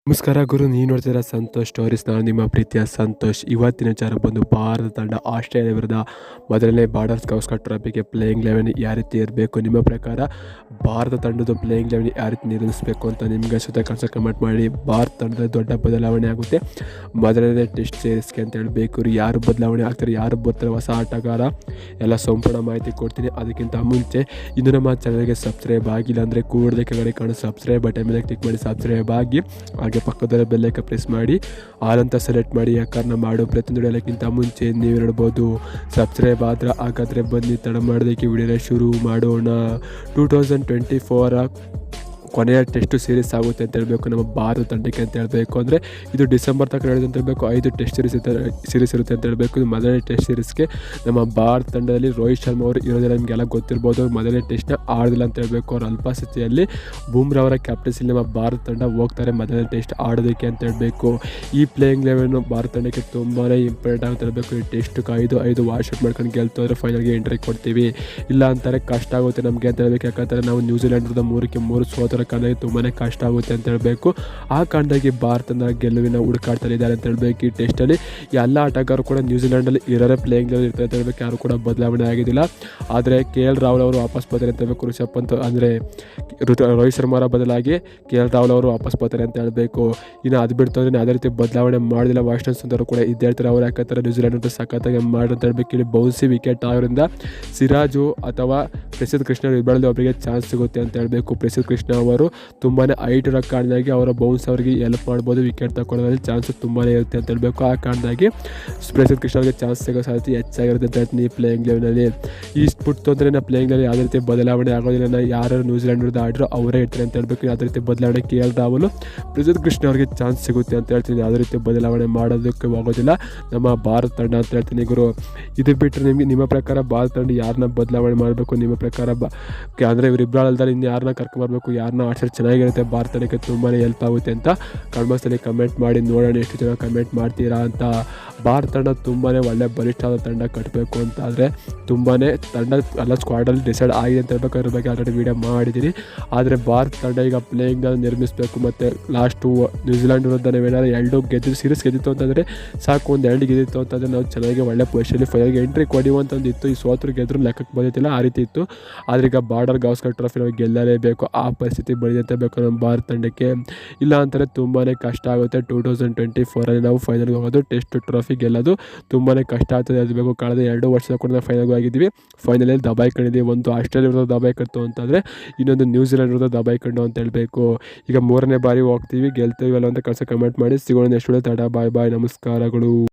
ನಮಸ್ಕಾರ ಗುರು, ನೀವು ನೋಡ್ತಿದ್ದೀರಾ ಸಂತೋಷ್ ಸ್ಟೋರೀಸ್. ನಾನು ನಿಮ್ಮ ಪ್ರೀತಿಯ ಸಂತೋಷ್. ಇವತ್ತಿನ ವಿಚಾರ ಬಂದು ಭಾರತ ತಂಡ ಆಸ್ಟ್ರೇಲಿಯಾ ವಿರುದ್ಧ ಮೊದಲನೇ ಬಾರ್ಡರ್ ಗವಾಸ್ಕರ್ ಟ್ರೋಫಿಗೆ ಪ್ಲೇಯಿಂಗ್ 11 ಯಾವ ರೀತಿ ಇರಬೇಕು, ನಿಮ್ಮ ಪ್ರಕಾರ ಭಾರತ ತಂಡದ ಪ್ಲೇಯಿಂಗ್ 11 ಯಾವ ರೀತಿ ನಿರ್ಮಿಸಬೇಕು ಅಂತ ನಿಮಗೆ ಸುತ್ತ ಕನ್ಸ ಕಮೆಂಟ್ ಮಾಡಿ. ಭಾರತ ತಂಡದ ದೊಡ್ಡ ಬದಲಾವಣೆ ಆಗುತ್ತೆ ಮೊದಲನೇ ಟೆಸ್ಟ್ ಸೀರೀಸ್ಗೆ ಅಂತ ಹೇಳಬೇಕು. ಯಾರು ಬದಲಾವಣೆ ಆಗ್ತಾರೆ, ಯಾರು ಬರ್ತಾರೆ, ಹೊಸ ಆಟಗಾರ, ಎಲ್ಲ ಸಂಪೂರ್ಣ ಮಾಹಿತಿ ಕೊಡ್ತೀನಿ. ಅದಕ್ಕಿಂತ ಮುಂಚೆ ಇನ್ನು ನಮ್ಮ ಚಾನಲ್ಗೆ ಸಬ್ಸ್ಕ್ರೈಬ್ ಆಗಿಲ್ಲ ಅಂದರೆ ಕೂಡಲೇ ಕೆಳಗಡೆ ಕಾಣೋ ಸಬ್ಸ್ಕ್ರೈಬ್ ಬಟನ್ ಮೇಲೆ ಕ್ಲಿಕ್ ಮಾಡಿ ಸಬ್ಸ್ಕ್ರೈಬ್ ಆಗಿ, ಹಾಗೆ ಪಕ್ಕದಲ್ಲಿ ಬೆಲ್ಲೈಕನ್ ಪ್ರೆಸ್ ಮಾಡಿ ಆಲ್ ಅಂತ ಸೆಲೆಕ್ಟ್ ಮಾಡಿ. ಯಾಕಂದ್ರೆ ನಾವು ಮಾಡೋ ಪ್ರತಿಯೊಂದು ವಿಡಿಯೋಕ್ಕಿಂತ ಮುಂಚೆ ನೀವು ನೋಡ್ಬೋದು. ಸಬ್ಸ್ಕ್ರೈಬ್ ಆದ್ರೆ ಹಾಗಾದರೆ ಬನ್ನಿ ತಡ ಮಾಡೋದಕ್ಕೆ ವಿಡಿಯೋನ ಶುರು ಮಾಡೋಣ. 2024 ಕೊನೆಯ ಟೆಸ್ಟ್ ಸೀರೀಸ್ ಆಗುತ್ತೆ ಅಂತ ಹೇಳಬೇಕು ನಮ್ಮ ಭಾರತ ತಂಡಕ್ಕೆ ಅಂತ ಹೇಳಬೇಕು. ಅಂದರೆ ಇದು ಡಿಸೆಂಬರ್ ತನಕ ನಡೆಯುತ್ತೆ ಅಂತ ಹೇಳಬೇಕು. 5 ಟೆಸ್ಟ್ ಸೀರೀಸ್ ಇರುತ್ತೆ ಅಂತ ಹೇಳಬೇಕು. ಇದು ಮೊದಲನೇ ಟೆಸ್ಟ್ ಸೀರೀಸ್ಗೆ ನಮ್ಮ ಭಾರತ ತಂಡದಲ್ಲಿ ರೋಹಿತ್ ಶರ್ಮಾ ಅವರು ಇರೋದಿಲ್ಲ, ನಿಮಗೆಲ್ಲ ಗೊತ್ತಿರ್ಬೋದು. ಮೊದಲನೇ ಟೆಸ್ಟ್ನ ಆಡೋದಿಲ್ಲ ಅಂತ ಹೇಳಬೇಕು. ಅವ್ರ ಅಲ್ಪಸ್ಥಿತಿಯಲ್ಲಿ ಬೂಮ್ರಾ ಅವರ ಕ್ಯಾಪ್ಟನ್ಸಿಲಿ ನಮ್ಮ ಭಾರತ ತಂಡ ಹೋಗ್ತಾರೆ ಮೊದಲನೇ ಟೆಸ್ಟ್ ಆಡೋದಕ್ಕೆ ಅಂತ ಹೇಳಬೇಕು. ಈ ಪ್ಲೇಯಿಂಗ್ 11 ಭಾರತ ತಂಡಕ್ಕೆ ತುಂಬಾ ಇಂಪಾರ್ಟೆಂಟ್ ಅಂತ ಹೇಳಬೇಕು. ಈ ಟೆಸ್ಟ್ಗೆ 5 ವಾಶ್ ಮಾಡ್ಕೊಂಡು ಗೆಲ್ತೋದ್ರೆ ಫೈನಲ್ಗೆ ಎಂಟ್ರಿ ಕೊಡ್ತೀವಿ, ಇಲ್ಲ ಅಂತಾರೆ ಕಷ್ಟ ಆಗುತ್ತೆ ನಮಗೆ ಅಂತ ಹೇಳಬೇಕು. ಯಾಕಂದರೆ ನಾವು ನ್ಯೂಜಿಲೆಂಡ್ 3-3 ಸೋತರ ಕಾರಣಕ್ಕೆ ತುಂಬಾ ಕಷ್ಟ ಆಗುತ್ತೆ ಅಂತ ಹೇಳಬೇಕು. ಆ ಕಾರಣದಾಗಿ ಭಾರತದ ಗೆಲುವಿನ ಹುಡುಕಾಡ್ತಾ ಇದ್ದಾರೆ ಅಂತ ಹೇಳಬೇಕು. ಈ ಟೆಸ್ಟಲ್ಲಿ ಎಲ್ಲ ಆಟಗಾರರು ಕೂಡ ನ್ಯೂಜಿಲೆಂಡಲ್ಲಿ ಇರೋರೇ ಪ್ಲೇಯಿಂಗ್ ಇರ್ತಾರೆ ಅಂತ ಹೇಳಬೇಕು. ಯಾರು ಕೂಡ ಬದಲಾವಣೆ ಆಗಿದ್ದಿಲ್ಲ. ಆದರೆ KL ರಾಹುಲ್ ಅವರು ವಾಪಸ್ ಬರ್ತಾರೆ ಅಂತ ಹೇಳಬೇಕು. ರಿಷಬ್ ಪಂತ್ ಅಂದರೆ ರೋಹಿತ್ ಶರ್ಮಾರ ಬದಲಾಗಿ KL ರಾಹುಲ್ ಅವರು ವಾಪಸ್ ಬರ್ತಾರೆ ಅಂತ ಹೇಳಬೇಕು. ಇನ್ನು ಅದು ಬಿಡ್ತು ಅಂದರೆ ಅದೇ ರೀತಿ ಬದಲಾವಣೆ ಮಾಡಿದಿಲ್ಲ. ವಾಷಿಂಗ್ಟನ್ ಸುಂದರ್ ಕೂಡ ಇದ್ದೇ ಹೇಳ್ತಾರೆ. ಅವ್ರು ಯಾಕಂತಾರೆ ನ್ಯೂಜಿಲೆಂಡ್ ಸಖತ್ತಾಗಿ ಮಾಡಿ ಅಂತ ಹೇಳಬೇಕು. ಇಲ್ಲಿ ಬೌನ್ಸಿ ವಿಕೆಟ್ ಆಗೋದ್ರಿಂದ ಸಿರಾಜು ಅಥವಾ ಪ್ರಸಿದ್ಧ ಕೃಷ್ಣ ಇಬ್ಬರಲ್ಲಿ ಒಬ್ಬರಿಗೆ ಚಾನ್ಸ್ ಸಿಗುತ್ತೆ ಅಂತ ಹೇಳಬೇಕು. ಪ್ರಸಿದ್ಧ ಕೃಷ್ಣ ಅವರು ತುಂಬಾ ಹೈಟ್ ಇರೋ ಕಾರಣದಾಗಿ ಅವರ ಬೌನ್ಸ್ ಅವರಿಗೆ ಹೆಲ್ಪ್ ಮಾಡ್ಬೋದು. ವಿಕೆಟ್ ತಗೊಳ್ಳೋದ್ರಲ್ಲಿ ಚಾನ್ಸ್ ತುಂಬಾ ಇರುತ್ತೆ ಅಂತ ಹೇಳಬೇಕು. ಆ ಕಾರಣದಾಗಿ ಪ್ರಸಿದ್ಧ ಕೃಷ್ಣ ಅವರಿಗೆ ಚಾನ್ಸ್ ಸಿಗೋ ಸಾಧ್ಯತೆ ಹೆಚ್ಚಾಗಿರುತ್ತೆ ಅಂತ ಹೇಳ್ತೀನಿ. ಈ ಪ್ಲೇಯಿಂಗ್ 11ನಲ್ಲಿ ಇಷ್ಟು ಬಿಟ್ಟು ಅಂದರೆ ಪ್ಲೇಯಿಂಗ್ 11 ಯಾವುದೇ ರೀತಿ ಬದಲಾವಣೆ ಆಗೋದಿಲ್ಲ. ಯಾರು ನ್ಯೂಜಿಲೆಂಡ್ ವಿರುದ್ಧ ಆಡಿರೋ ಅವರೇ ಇರ್ತಾರೆ ಅಂತ ಹೇಳಬೇಕು. ಯಾವುದೇ ರೀತಿ ಬದಲಾವಣೆ KL ರಾಹುಲ್ ಪ್ರಸಿದ್ಧ ಕೃಷ್ಣ ಅವರಿಗೆ ಚಾನ್ಸ್ ಸಿಗುತ್ತೆ ಅಂತ ಹೇಳ್ತೀನಿ. ಯಾವುದೇ ರೀತಿ ಬದಲಾವಣೆ ಮಾಡೋದಕ್ಕೆ ಆಗೋದಿಲ್ಲ ನಮ್ಮ ಭಾರತ ತಂಡ ಅಂತ ಹೇಳ್ತೀನಿ ಗುರು. ಇದು ಬಿಟ್ಟರೆ ನಿಮ್ಮ ಪ್ರಕಾರ ಭಾರತ ತಂಡ ಯಾರನ್ನ ಬದಲಾವಣೆ ಮಾಡಬೇಕು, ನಿಮ್ಮ ಪ್ರಕಾರ ಅಂದರೆ ಇವರಿಬ್ಬರು ಅಲ್ದಾರೆ ಇನ್ನು ಯಾರನ್ನ ಕರ್ಕೊಂಬರ್ಬೇಕು, ಯಾರನ್ನ ಆಡ್ಸೋದು ಚೆನ್ನಾಗಿರುತ್ತೆ, ಭಾರತ ತಂಡಕ್ಕೆ ತುಂಬಾ ಹೆಲ್ಪ್ ಆಗುತ್ತೆ ಅಂತ ಕಮೆಂಟ್ಸಲ್ಲಿ ಕಮೆಂಟ್ ಮಾಡಿ. ನೋಡೋಣ ಎಷ್ಟು ಜನ ಕಮೆಂಟ್ ಮಾಡ್ತೀರಾ ಅಂತ. ಭಾರತ ತಂಡ ತುಂಬಾ ಒಳ್ಳೆ ಬಲಿಷ್ಠವಾದ ತಂಡ ಕಟ್ಟಬೇಕು ಅಂತ ಆದರೆ ತುಂಬಾ ತಂಡ ಎಲ್ಲ ಸ್ಕ್ವಾಡಲ್ಲಿ ಡಿಸೈಡ್ ಆಗಿದೆ ಅಂತ ಹೇಳ್ಬೇಕು. ಅದ್ರ ಬಗ್ಗೆ ಆಲ್ರೆಡಿ ವೀಡಿಯೋ ಮಾಡಿದ್ದೀನಿ. ಆದರೆ ಭಾರತ ತಂಡ ಈಗ ಪ್ಲೇಯಿಂಗ್ ನಿರ್ಮಿಸಬೇಕು. ಮತ್ತು ಲಾಸ್ಟು ನ್ಯೂಜಿಲೆಂಡ್ ವಿರುದ್ಧ ನಾವೇನಾದ್ರು 2 ಸೀರೀಸ್ ಗೆದ್ದಿತ್ತು ಅಂತಂದರೆ ಸಾಕು. ಒಂದು 2 ಗೆದ್ದಿತ್ತು ಅಂತಂದರೆ ನಾವು ಚೆನ್ನಾಗಿ ಒಳ್ಳೆ ಪೊಸಿಷನಲ್ಲಿ ಫೈನಲ್ಗೆ ಎಂಟ್ರಿ ಕೊಡುವಂತಂದಿತ್ತು. ಈ ಸೋತರು ಗೆದ್ದರೂ ಲೆಕ್ಕಕ್ಕೆ ಬಂದಿತ್ತಿಲ್ಲ, ಆ ರೀತಿ ಇತ್ತು. ಆದರೆ ಈಗ ಬಾರ್ಡರ್ ಗವಾಸ್ಕರ್ ಟ್ರೋಫಿ ನಾವು ಗೆಲ್ಲಲೇಬೇಕು. ಆ ಪರಿಸ್ಥಿತಿ ಬಂದಿದೆ ಬೇಕು ನಮ್ಮ ಭಾರತ ತಂಡಕ್ಕೆ. ಇಲ್ಲ ಅಂತಾರೆ ತುಂಬಾ ಕಷ್ಟ ಆಗುತ್ತೆ. 2024 ನಾವು ಫೈನಲ್ಗೆ ಹೋಗೋದು, ಟೆಸ್ಟ್ ಟ್ರೋಫಿ ಗೆಲ್ಲೋದು ತುಂಬಾ ಕಷ್ಟ ಆಗ್ತದೆ. ಅದು ಬೇಕು. ಕಳೆದ 2 ವರ್ಷದ ಕೂಡ ನಾವು ಫೈನಲ್ಗೆ ಆಗಿದ್ವಿ. ಫೈನಲಲ್ಲಿ ದಬಾಯ್ಕೊಂಡಿದ್ದೀವಿ. ಒಂದು ಆಸ್ಟ್ರೇಲಿಯಾ ವಿರುದ್ಧ ದಬಾಯ್ಕತ್ತು ಅಂತಂದರೆ ಇನ್ನೊಂದು ನ್ಯೂಜಿಲೆಂಡ್ ವಿರುದ್ಧ ದಬಾಯ್ಕೊಂಡು ಅಂತ ಹೇಳಬೇಕು. ಈಗ 3ನೇ ಬಾರಿ ಹೋಗ್ತೀವಿ, ಗೆಲ್ತೀವಿ ಅಲ್ಲ ಅಂತ ಕಮೆಂಟ್ ಮಾಡಿ. ಸಿಗೋಣ ನೆಕ್ಸ್ಟ್ ವಿಡಿಯೋ. ಬಾಯ್ ನಮಸ್ಕಾರಗಳು.